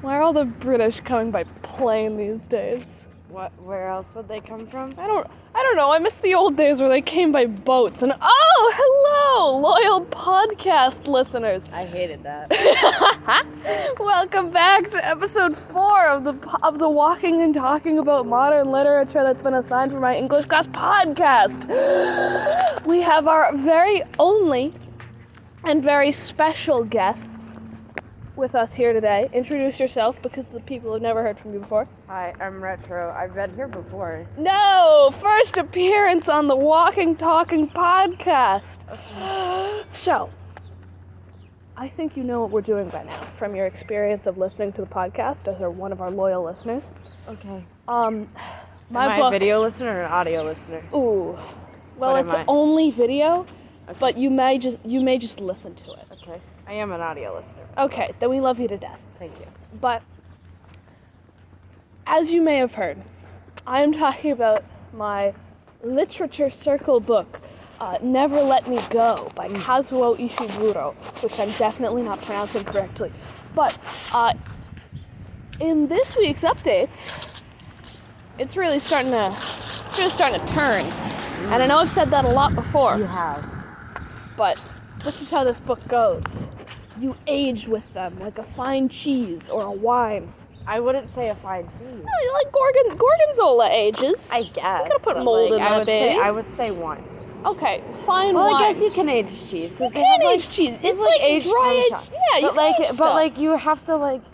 Why are all the British coming by plane these days? Where else would they come from? I don't know. I miss the old days where they came by boats. And hello, loyal podcast listeners. I hated that. Welcome back to episode 4 of the Walking and Talking About Modern Literature that's been assigned for my English class podcast. We have our very only and very special guest with us here today. Introduce yourself, because the people have never heard from you before. Hi, I'm Retro. I've been here before. No! First appearance on the Walking Talking podcast. Okay. So, I think you know what we're doing by now from your experience of listening to the podcast as one of our loyal listeners. Okay. Am I a video listener or an audio listener? Ooh. Well, it's only video, okay. But you may just listen to it. Okay. I am an audio listener. Okay, then we love you to death. Thank you. But, as you may have heard, I am talking about my literature circle book, Never Let Me Go by Kazuo Ishiguro, which I'm definitely not pronouncing correctly. But, in this week's updates, it's really starting to turn. And I know I've said that a lot before. You have. But this is how this book goes. You age with them like a fine cheese or a wine. I wouldn't say a fine cheese. No, like Gorgonzola ages. I guess. You gotta put mold in that baby. I would say wine. Okay, fine wine. Well, I guess you can age cheese. You can age cheese. It's like aged dry age. Yeah, you can age stuff. But like you have to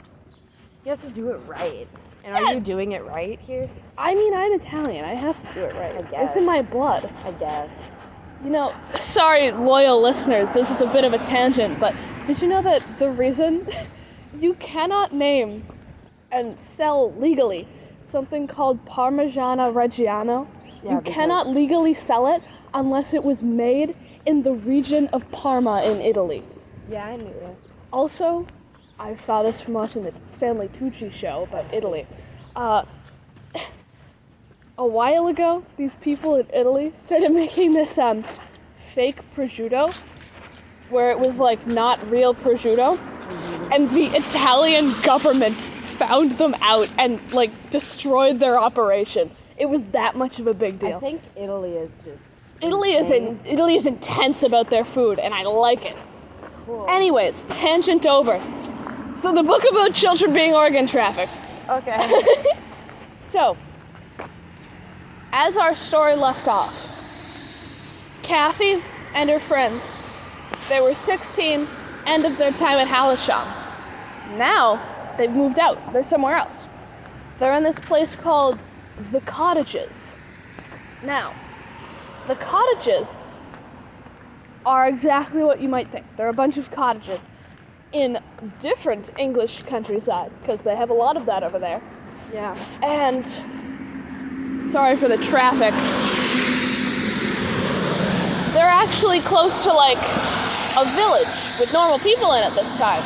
do it right. And are you doing it right here? I mean, I'm Italian. I have to do it right. I guess. It's in my blood. I guess. You know, sorry, loyal listeners, this is a bit of a tangent, but did you know that the reason you cannot name and sell legally something called Parmigiano Reggiano? You cannot legally sell it unless it was made in the region of Parma in Italy. Yeah, I knew that. Also, I saw this from watching the Stanley Tucci show about Italy. A while ago, these people in Italy started making this fake prosciutto, where it was like not real prosciutto, and the Italian government found them out and like destroyed their operation. It was that much of a big deal. I think Italy is just Italy is intense about their food, and I like it. Cool. Anyways, tangent over. So the book about children being organ trafficked. Okay. So, as our story left off, Kathy and her friends, they were 16, end of their time at Hallisham. Now, they've moved out. They're somewhere else. They're in this place called The Cottages. Now, The Cottages are exactly what you might think. They're a bunch of cottages in different English countryside, because they have a lot of that over there. Yeah. And sorry for the traffic. They're actually close to like a village with normal people in it this time.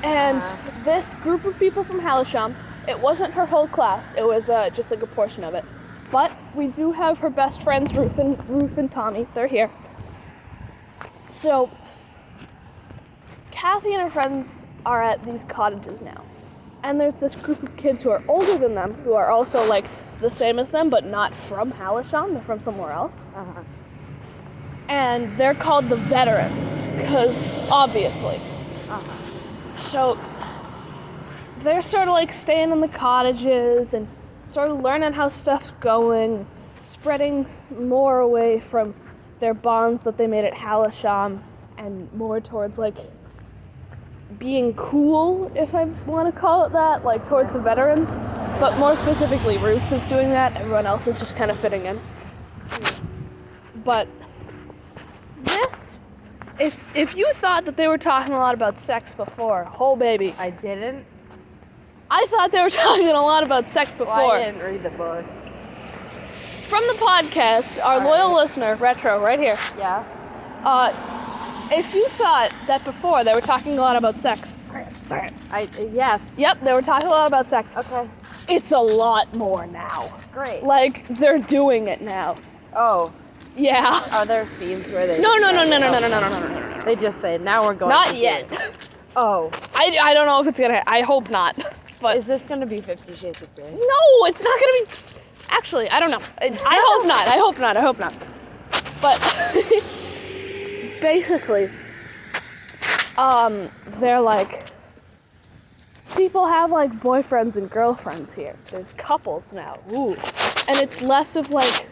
And this group of people from Hallisham, it wasn't her whole class, it was just like a portion of it. But we do have her best friends, Ruth and Tommy. They're here. So Kathy and her friends are at these cottages now. And there's this group of kids who are older than them, who are also like the same as them, but not from Hallisham. They're from somewhere else. Uh-huh. And they're called the veterans, because obviously. Uh-huh. So they're sort of like staying in the cottages and sort of learning how stuff's going, spreading more away from their bonds that they made at Hallisham and more towards like being cool, if I want to call it that, like towards the veterans. But more specifically, Ruth is doing that. Everyone else is just kind of fitting in. But this, if you thought that they were talking a lot about sex before, oh baby. I didn't. I thought they were talking a lot about sex before. Well, I didn't read the book. From the podcast, our loyal listener, Retro, right here. Yeah. If you thought that before they were talking a lot about sex. Sorry. Yes. Yep, they were talking a lot about sex. Okay. It's a lot more now. Great. Like, they're doing it now. Oh. Yeah. Are there scenes where they... No. They just say, now we're going Not to yet. do it. Oh. I don't know if it's gonna. I hope not. But Is this gonna be 50 Shades of Grey? no, it's not gonna be. Actually, I don't know. I hope not. I hope not. I hope not. But basically, they're like, people have like boyfriends and girlfriends here. There's couples now. Ooh. And it's less of like,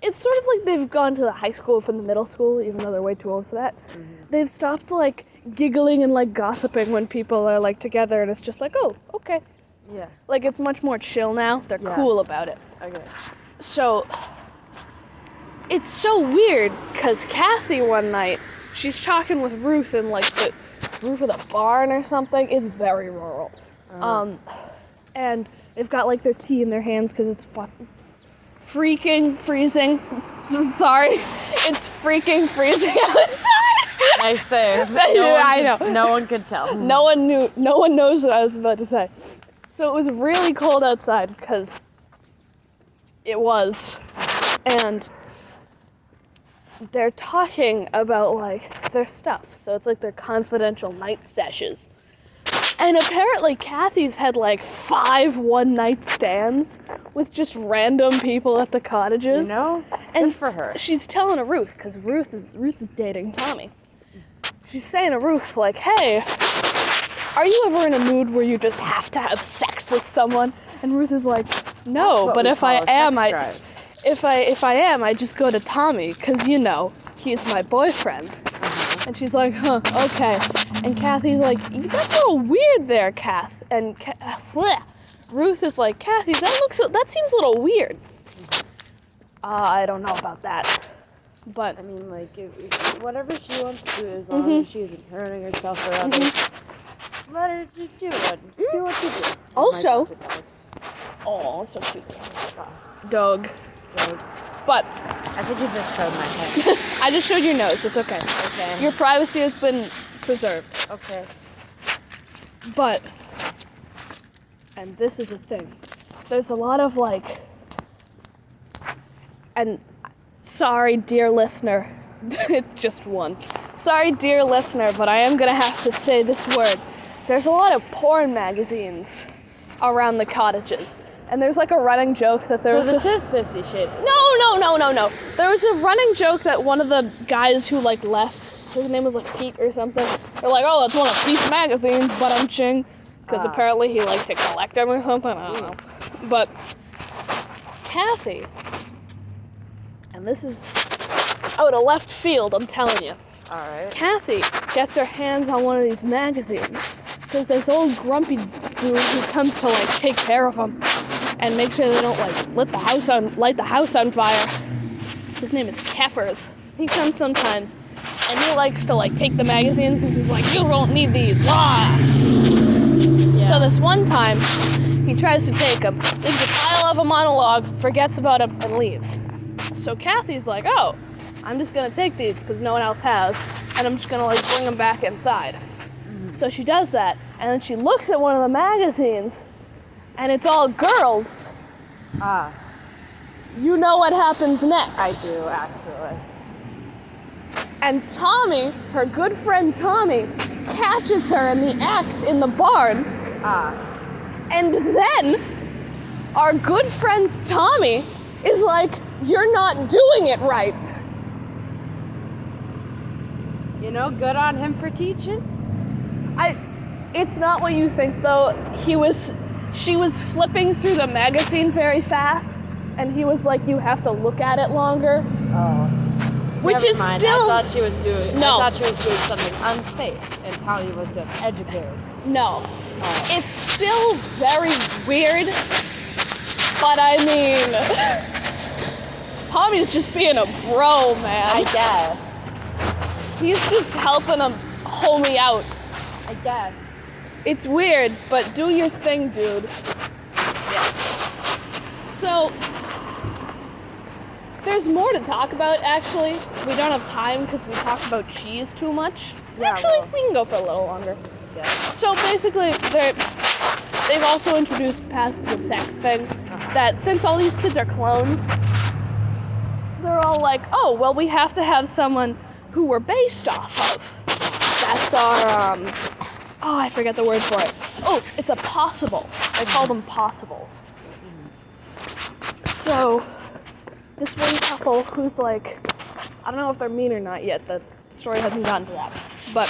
it's sort of like they've gone to the high school from the middle school, even though they're way too old for that. Mm-hmm. They've stopped like giggling and like gossiping when people are like together, and it's just like, oh, okay. Yeah. Like it's much more chill now. They're cool about it. Okay. So it's so weird because Kathy one night, she's talking with Ruth in like the roof of the barn or something. It's very rural. And they've got like their tea in their hands because it's freaking freezing. I'm sorry. It's freaking freezing outside. Nice save. I know. No one could tell. No one knows what I was about to say. So it was really cold outside because it was. And they're talking about like their stuff. So it's like their confidential night sessions. And apparently Kathy's had like 5 one-night stands with just random people at the cottages. You know? And good for her. She's telling to Ruth, because Ruth is dating Tommy. She's saying to Ruth, like, hey, are you ever in a mood where you just have to have sex with someone? And Ruth is like, no, but if I am, I just go to Tommy, because, you know, he's my boyfriend. And she's like, huh, okay. And Kathy's like, that's a little weird there, Kath. And Ruth is like, Kathy, that seems a little weird. I don't know about that. But I mean, like, whatever she wants to do, as long as she isn't hurting herself or others, let her just do it. Do what you do. Also, oh, so cute. Dog. But I think you just showed my head. I just showed your nose. It's okay. Okay. Your privacy has been preserved. Okay. But, and this is a thing. There's a lot of like, and sorry, dear listener, just one. Sorry, dear listener, but I am gonna have to say this word. There's a lot of porn magazines around the cottages. And there's like a running joke that there was this is 50 Shades. No. There was a running joke that one of the guys who like left, his name was like Pete or something. They're like, oh, that's one of Pete's magazines, but I'm ching. Because apparently he liked to collect them or something. I don't know. But Kathy, and this is out of left field, I'm telling you. Alright. Kathy gets her hands on one of these magazines because this old grumpy dude who comes to like take care of them and make sure they don't like light the house on fire. His name is Keffers. He comes sometimes and he likes to like take the magazines because he's like, you don't need these. Ah! Yeah. So this one time he tries to take them, leaves a pile of them on a log, forgets about them, and leaves. So Kathy's like, oh, I'm just gonna take these because no one else has, and I'm just gonna like bring them back inside. So she does that, and then she looks at one of the magazines, and it's all girls. You know what happens next. I do, actually. And Tommy, her good friend Tommy, catches her in the act in the barn. And then our good friend Tommy is like, you're not doing it right. You know, good on him for teaching. It's not what you think though. She was flipping through the magazine very fast, and he was like, you have to look at it longer. Oh. Which Never is mind. still... I thought she was doing something unsafe, and Tommy was just educated. No. It's still very weird, but I mean, Tommy's just being a bro, man. I guess. He's just helping him homie out. I guess. It's weird, but do your thing, dude. Yeah. So, there's more to talk about, actually. We don't have time because we talked about cheese too much. Yeah, actually, we can go for a little longer. Yeah. So basically, they've also introduced past the sex thing, that since all these kids are clones, they're all like, oh, well, we have to have someone who we're based off of. That's books are, I forget the word for it. Oh, it's a possible. They call them possibles. So, this one couple who's like, I don't know if they're mean or not yet, the story hasn't gotten to that, but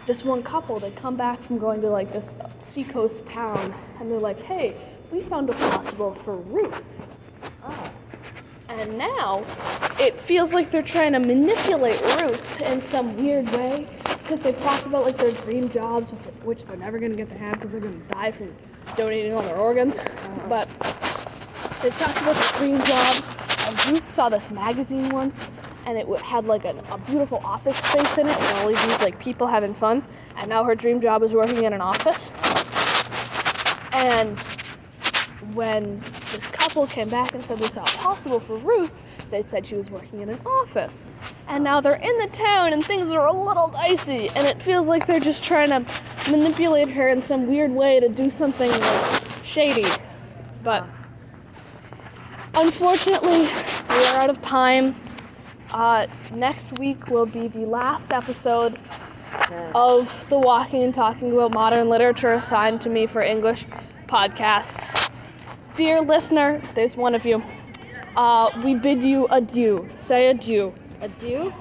this one couple, they come back from going to like this seacoast town, and they're like, hey, we found a possible for Ruth. Oh. And now, it feels like they're trying to manipulate Ruth in some weird way, because they've talked about like their dream jobs, which they're never going to get to have because they're going to die from donating all their organs. But they've talked about their dream jobs, and Ruth saw this magazine once, and it had like a beautiful office space in it with all these like people having fun, and now her dream job is working in an office. And when this couple came back and said they saw a possible for Ruth, they said she was working in an office. And now they're in the town and things are a little dicey, and it feels like they're just trying to manipulate her in some weird way to do something like shady. But unfortunately, we are out of time. Next week will be the last episode of the Walking and Talking About Modern Literature assigned to me for English podcast. Dear listener, there's one of you. We bid you adieu. Say adieu. Adieu?